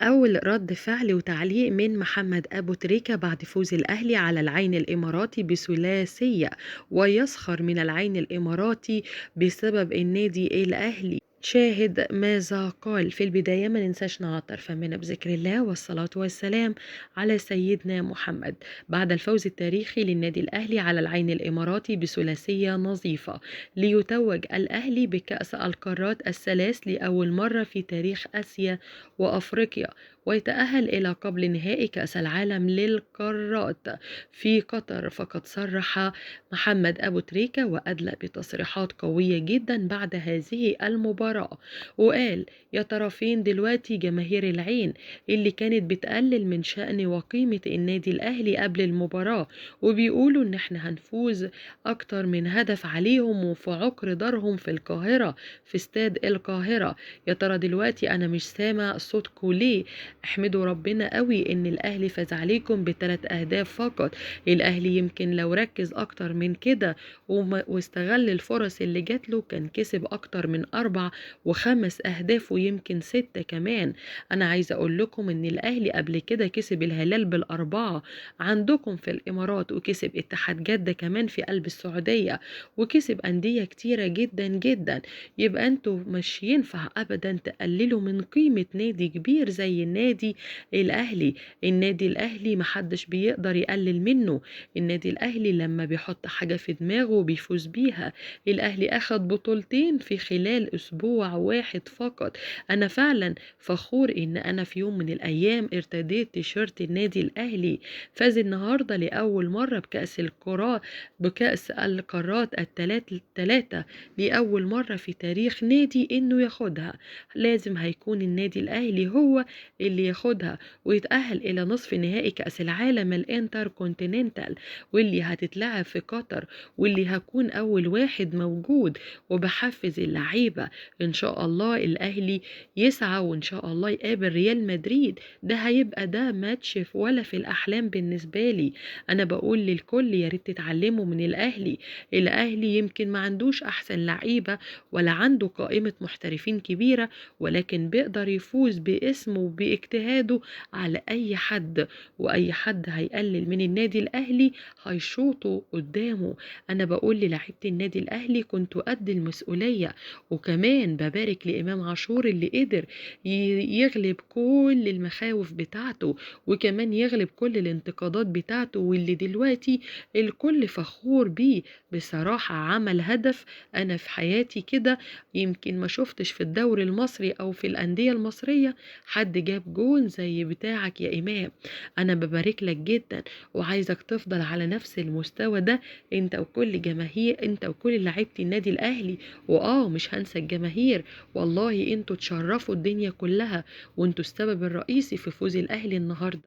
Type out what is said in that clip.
أول رد فعل وتعليق من محمد أبو تريكة بعد فوز الأهلي على العين الإماراتي بثلاثية، ويسخر من العين الإماراتي بسبب النادي الأهلي. شاهد ماذا قال في البداية. ما ننساش نعطر فمنا بذكر الله والصلاة والسلام على سيدنا محمد. بعد الفوز التاريخي للنادي الأهلي على العين الإماراتي بثلاثية نظيفة، ليتوج الأهلي بكأس القارات الثلاث لأول مرة في تاريخ آسيا وأفريقيا، ويتأهل إلى قبل نهائي كأس العالم للقارات في قطر. فقد صرح محمد أبو تريكة وأدلى بتصريحات قوية جدا بعد هذه المباراة، وقال: يا ترى فين دلوقتي جماهير العين اللي كانت بتقلل من شأن وقيمة النادي الأهلي قبل المباراة، وبيقولوا إن احنا هنفوز أكتر من هدف عليهم وفي عقر دارهم في القاهرة، في استاد القاهرة. يا ترى دلوقتي أنا مش سامع صوتكوا ليه؟ احمدوا ربنا قوي إن الأهلي فاز عليكم ب3 أهداف فقط. الأهلي يمكن لو ركز أكتر من كده واستغل الفرص اللي جات له كان كسب أكتر من 4 و5 أهداف ويمكن 6 كمان. أنا عايزة أقول لكم إن الأهلي قبل كده كسب الهلال بالأربعة عندكم في الإمارات، وكسب اتحاد جدة كمان في قلب السعودية، وكسب أندية كتيرة جدا جدا. يبقى انتوا مش ينفع أبدا تقللوا من قيمة نادي كبير زي النادي الأهلي. النادي الأهلي محدش بيقدر يقلل منه. النادي الأهلي لما بيحط حاجة في دماغه بيفوز بيها. الأهلي أخد بطولتين في خلال أسبوع واحد فقط. أنا فعلا فخور إن أنا في يوم من الأيام ارتديت تيشيرت النادي الأهلي. فاز النهاردة لأول مرة بكأس القارات التلاتة لأول مرة في تاريخ نادي إنه ياخدها. لازم هيكون النادي الأهلي هو اللي ياخدها ويتأهل إلى نصف نهائي كأس العالم الانتر كونتيننتال، واللي هتتلعب في قطر، واللي هكون أول واحد موجود. وبحفز اللعيبة إن شاء الله الأهلي يسعى، وإن شاء الله يقابل ريال مدريد. ده هيبقى ده ماتش ولا في الأحلام بالنسبة لي. أنا بقول للكل يا ريت تتعلموا من الأهلي. الأهلي يمكن ما عندوش أحسن لعيبة ولا عنده قائمة محترفين كبيرة، ولكن بيقدر يفوز باسمه وباجتهاده على أي حد. وأي حد هيقلل من النادي الأهلي هيشوطه قدامه. أنا بقول للاعيبة النادي الأهلي كنتوا قد المسؤولية. وكمان ببارك لإمام عاشور اللي قدر يغلب كل المخاوف بتاعته، وكمان يغلب كل الانتقادات بتاعته، واللي دلوقتي الكل فخور بيه. بصراحة عمل هدف أنا في حياتي كده يمكن ما شفتش في الدوري المصري أو في الأندية المصرية حد جاب جون زي بتاعك يا إمام. أنا ببارك لك جدا، وعايزك تفضل على نفس المستوى ده انت وكل لعيبة النادي الأهلي. مش هنسى الجماهير. والله انتوا تشرفوا الدنيا كلها، وانتوا السبب الرئيسي في فوز الأهلي النهاردة.